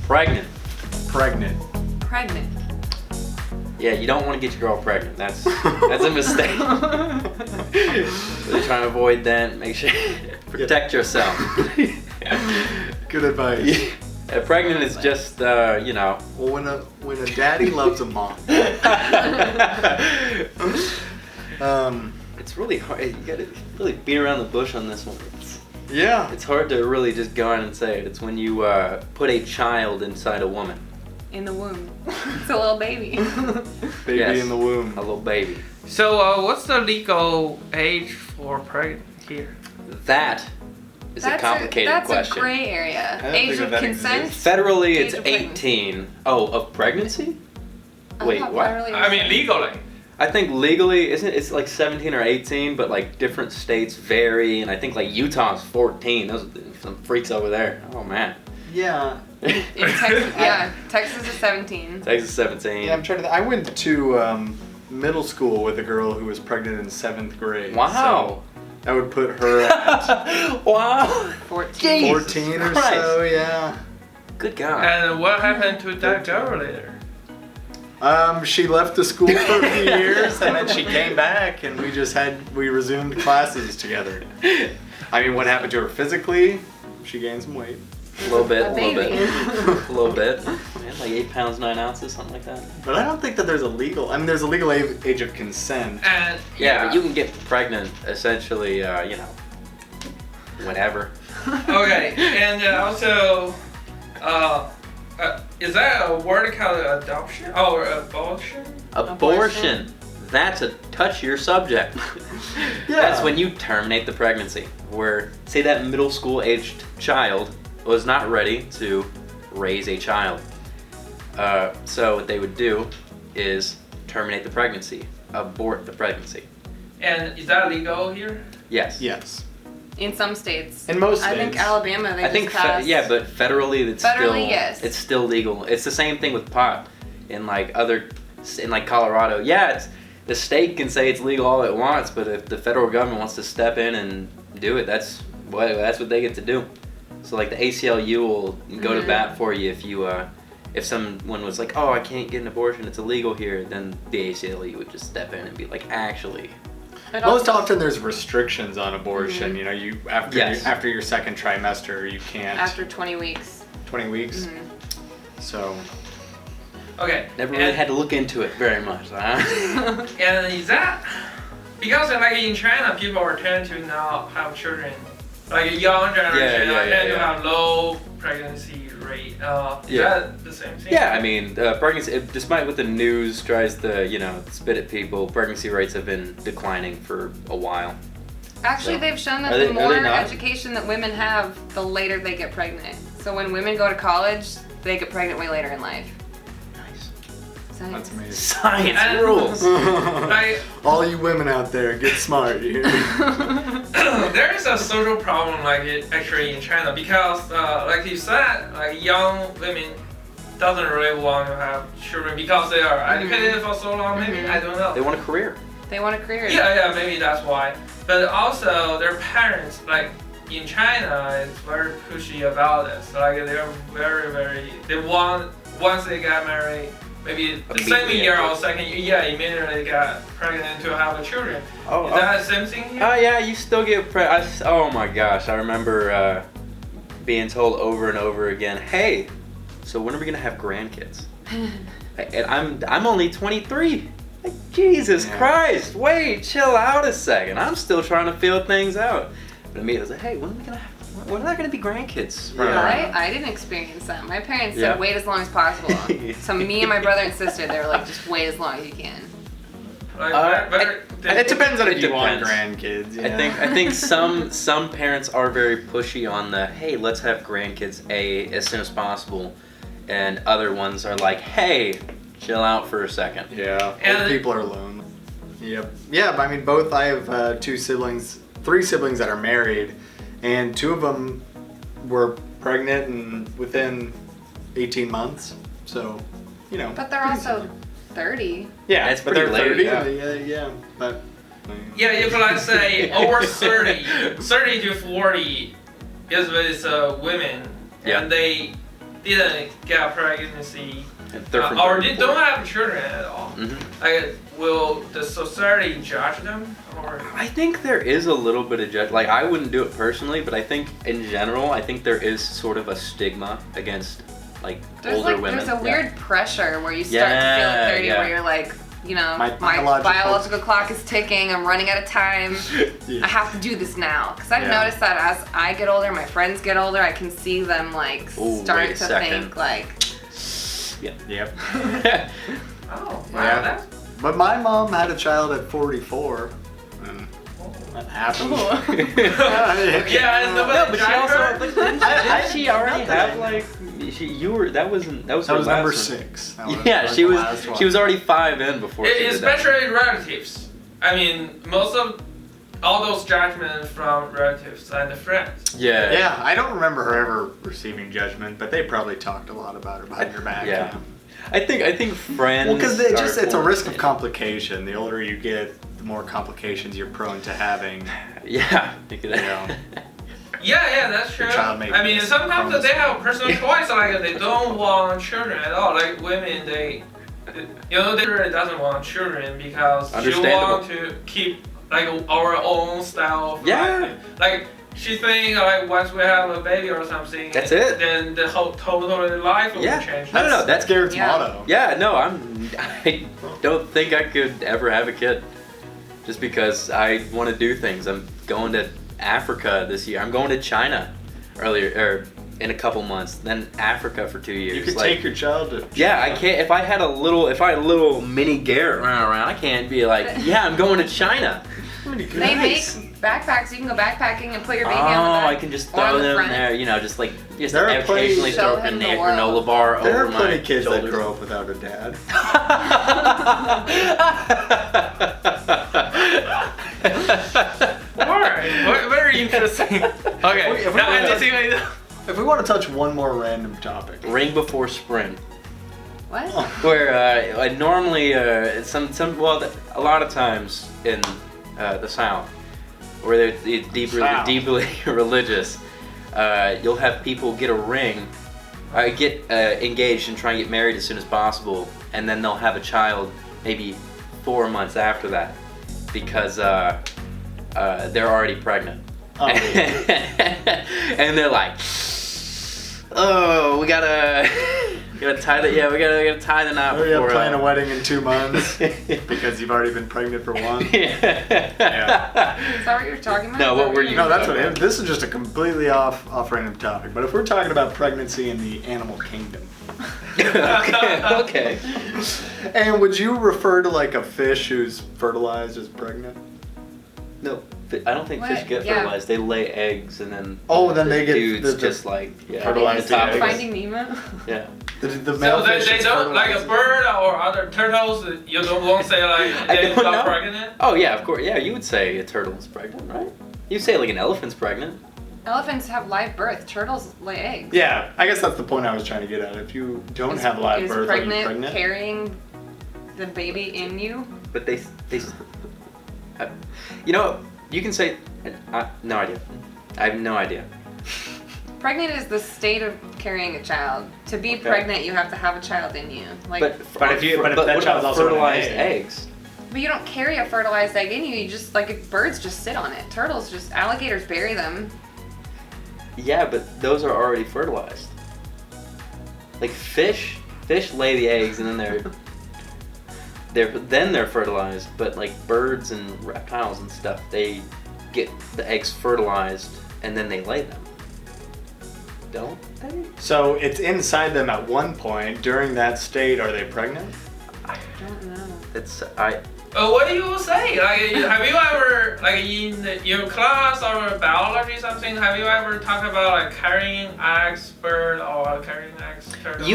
Pregnant. Pregnant. Pregnant. Yeah, you don't want to get your girl pregnant. That's a mistake. Really trying to avoid that. Make sure protect yourself. Good advice. Pregnant is just Well, when a daddy loves a mom. It's really hard. You gotta really beat around the bush on this one. Yeah. It's hard to really just go on and say it. It's when you put a child inside a woman. In the womb. It's a little baby. Baby Yes. in the womb. A little baby. So, what's the legal age for pregnant here? That is a complicated question. That's a gray area. don't Age think of that consent. exists. Federally, Age it's of pregnancy. 18. Oh, of pregnancy? Wait, thought what? federally I was mean, legally. I think legally, it's like 17 or 18, but like different states vary, and I think like Utah's 14. Those are some freaks over there. Oh man. Yeah. In Texas, yeah, Texas is 17. Texas 17. Yeah, I'm trying to. I went to middle school with a girl who was pregnant in 7th grade. Wow. So that would put her at Wow. 14. Jesus 14 or Christ. so. Yeah. Good God. And what happened to that girl later? She left the school for a few years, and then she came back, and we resumed classes together. I mean, what happened to her physically? She gained some weight. A little bit, A a little bit. baby. A little bit. Man, like 8 pounds, 9 ounces, something like that. But I don't think that there's a legal. I mean, there's a legal age of consent. And Yeah, but you can get pregnant essentially, whenever. Okay, and also, is that a word called adoption or abortion? Abortion. That's a touchier subject. Yeah. That's when you terminate the pregnancy. Where, say that middle school aged child was not ready to raise a child. So what they would do is terminate the pregnancy, abort the pregnancy. And is that legal here? Yes. Yes. In some states. In most I states. think Alabama, they I think, just passed. yeah, but federally, Yes. it's still legal. It's the same thing with pot. In like Colorado, yeah, the state can say it's legal all it wants, but if the federal government wants to step in and do it, that's what they get to do. So like the ACLU will go to bat for you if someone was like, oh, I can't get an abortion, it's illegal here, then the ACLU would just step in and be like, actually. But Most also, often there's restrictions on abortion. You know, Yes. after your second trimester, you can't. after 20 weeks. 20 weeks. So. Okay. Never really had to look into it very much, huh? And is that because like in China, people are tend to not have children, like a young generation, tend to have low pregnancy rate. Is that the same thing? Yeah, I mean, pregnancy, despite what the news tries to, spit at people, pregnancy rates have been declining for a while. Actually, So, they've shown that are the they more not? education that women have, the later they get pregnant. So when women go to college, they get pregnant way later in life. Nice. Science. That's amazing. Science And- rules. Like, All you women out there, get smart. You hear? there is a social problem like it actually in China because like you said, like young women doesn't really want to have children because they are educated for so long. Maybe I don't know. They want a career. They want a career. Yeah, maybe that's why. But also their parents, like in China, is very pushy about this. Like they're very, they want, once they get married, maybe the same Immediately year after. or second year, immediately get pregnant to have a children. Oh, Is that the same thing here? Oh yeah, you still get oh my gosh, I remember being told over and over again, hey, so when are we gonna have grandkids? And I'm only 23. Like, Jesus Christ, wait, chill out a second. I'm still trying to feel things out. But me, I was like, hey, when are there gonna be grandkids? running around? I didn't experience that. My parents Yeah. said wait as long as possible. So me and my brother and sister, they were like, just wait as long as you can. Like, It depends on if It you want depends. grandkids. Yeah. I think some parents are very pushy on the hey, let's have grandkids as soon as possible, and other ones are like, hey, chill out for a second. Yeah. And- Old people are lonely. Yep. Yeah, but I mean, I have three siblings that are married, and two of them were pregnant and within 18 months. So, But they're also 30. Yeah, That's but they're pretty 30. late, Yeah. But. yeah, if let's say over 30 to 40 is with women, Yeah. and they didn't get pregnancy They're or they don't have children at all, like, will the society judge them? Or I think there is a little bit of judge. Like, I wouldn't do it personally, but I think in general, I think there is sort of a stigma against like older women. There's a weird pressure where you start to feel at 30 where you're like, you know, My my biological clock is ticking, I'm running out of time, Yeah. I have to do this now. Because I've Yeah. noticed that as I get older, my friends get older, I can see them like Ooh, start wait a to second. think like, Yep. oh, wow, Yeah. that's But my mom had a child at 44. And that happened. yeah, No, nobody but she judged also her. but didn't I- she already not that have I- like you were that was That her was last number one. 6. That was Yeah, like she the was last one. she was already 5 in before she did that. Especially relatives. I mean, most of all those judgments from relatives and friends. Yeah. Yeah, I don't remember her ever receiving judgment, but they probably talked a lot about her behind her back. Yeah. I think friends. Well, because are it's a risk of formed- complication. The older you get, the more complications you're prone to having. Yeah. You could, Yeah. Yeah, that's true. Your child may I mean, be sometimes chromosome. they have personal choice, like they don't want children at all. Like women, they really doesn't want children because she Understandable. want to keep like our own style of Yeah. life. Like she think like once we have a baby or something, That's it. then the whole total life will Yeah. change. No, no, That's Garrett's Yeah. motto. Yeah, no, I don't think I could ever have a kid just because I want to do things. I'm going to Africa this year. I'm going to China in a couple months, then Africa for 2 years. You could Like, take your child to. yeah, I can't. If I had a little mini Garrett running around, I can't be like, yeah, I'm going to China. they Nice. make backpacks, you can go backpacking and put your baby on the Oh, back. I can just or on throw the them front. there, you know, just There are plenty- occasionally Show throw a him the granola world. bar There over are plenty my of kids that shoulders. grow up without a dad. Alright, very interesting. Okay, If we now were I'm to- just saying. If we want to touch one more random topic. Ring before spring. What? Where normally a lot of times in the South, where they're deeply religious, you'll have people get a ring, get engaged and try and get married as soon as possible, and then they'll have a child maybe 4 months after that because they're already pregnant. Oh, And they're like, oh, we gotta tie the we gotta tie the knot Oh, yeah, before plan a wedding in 2 months because you've already been pregnant for one. Is that what you're talking about? No, Is what that were you're- you- No, that's what it is. This is just a completely off random topic. But if we're talking about pregnancy in the animal kingdom, okay. and would you refer to like a fish who's fertilized as pregnant? No, I don't think fish What? get Yeah. fertilized. They lay eggs and then. Oh, then the they get dudes the just like fertilized the top of eggs. it. Finding Nemo? Yeah. The male So fish they is don't like a fertilized. bird or other turtles. You won't say like I they don't got know. pregnant. Oh yeah, of course. Yeah, you would say a turtle is pregnant, right? You say like an elephant's pregnant. Elephants have live birth. Turtles lay eggs. Yeah, I guess that's the point I was trying to get at. If you don't have live is birth, are you pregnant? carrying the baby in you? But they you know, you can say, no idea. I have no idea. Pregnant is the state of carrying a child. To be Okay. pregnant, you have to have a child in you. Like, But if that what child's about also an fertilized egg? eggs? but you don't carry a fertilized egg in you. You just birds just sit on it. Alligators bury them. Yeah, but those are already fertilized. Like fish lay the eggs and then they're fertilized. But like birds and reptiles and stuff, they get the eggs fertilized and then they lay them. Don't they? So it's inside them at one point. During that state, are they pregnant? I don't know. What do you say? Like, have you ever, like in your class or biology something, have you ever talked about like carrying eggs bird or carrying eggs turtle?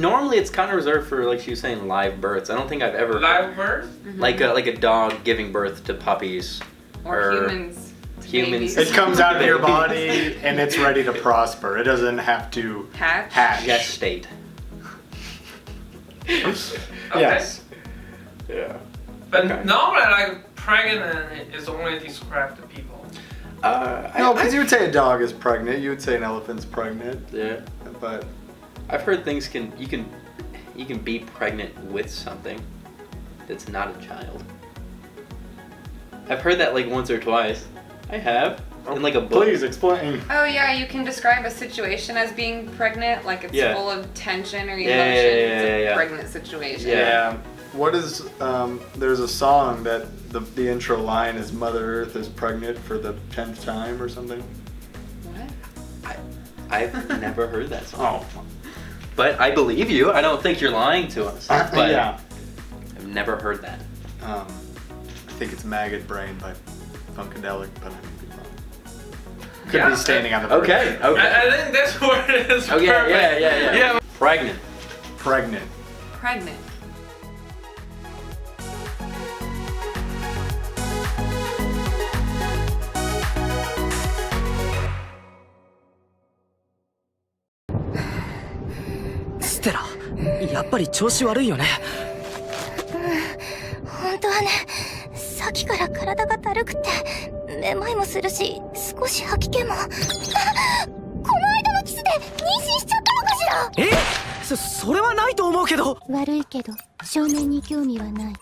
Normally it's kind of reserved for, like she was saying, live births. I don't think I've ever Live birth? like a dog giving birth to puppies Or humans. to humans. babies. It comes out of your body and it's ready to prosper. It doesn't have to Hatch. hatch. gestate. Okay. Yes. Yeah. But Okay. normally, like pregnant is only described to people. No, because you would say a dog is pregnant. You would say an elephant's pregnant. Yeah. But I've heard things you can be pregnant with something that's not a child. I've heard that like once or twice. I have. In like a book. Please explain. Oh yeah, you can describe a situation as being pregnant, like it's Yeah. full of tension or emotion. Yeah, It's a pregnant situation. Yeah. What is there's a song that the intro line is Mother Earth is pregnant for the 10th time or something. What? I've never heard that song. Oh. But I believe you. I don't think you're lying to us. But Yeah. I've never heard that. I think it's Maggot Brain by Funkadelic, but I could be wrong. Could Yeah. be Standing on the Verge. Okay. I think that's word is Okay, perfect. yeah. Pregnant. Pregnant. Pregnant.ステラ、やっぱり調子悪いよね。本当はね、さっきから体がだるくてめまいもするし、少し吐き気も。この間のキスで妊娠しちゃったのかしら。それはないと思うけど。悪いけど少年に興味はない。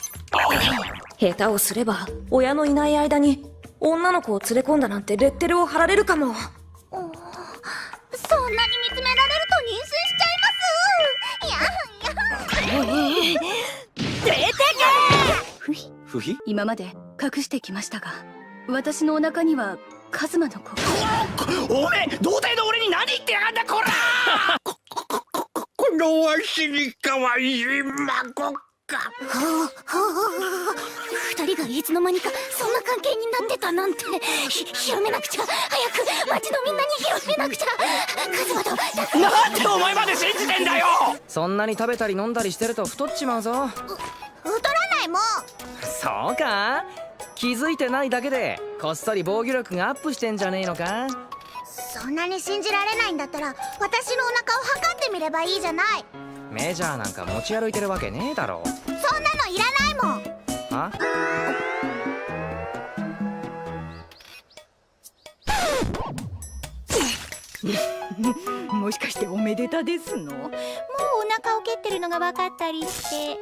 下手をすれば親のいない間に女の子を連れ込んだなんてレッテルを貼られるかも。そんなに見つめられると妊娠しちゃいます。出てけ。不比？今まで隠してきましたが、私のお腹にはカズマの子が。おめえ童貞の俺に何言ってやがんだこらこのわしにかわいい孫か。二人がいつの間にかそんな関係になってたなんて。広めなくちゃ。早く町のみんなに広めなくちゃ。カズマとなんでお前まで信じてんだよ。そんなに食べたり飲んだりしてると太っちまうぞ。太らないもん。そうか？気づいてないだけでこっそり防御力がアップしてんじゃねえのか？そんなに信じられないんだったら私のお腹を測ってみればいいじゃない。メジャーなんか持ち歩いてるわけねえだろ。そんなのいらないもん。は？もしかしておめでたですの？もうお腹を蹴ってるのが分かったりして。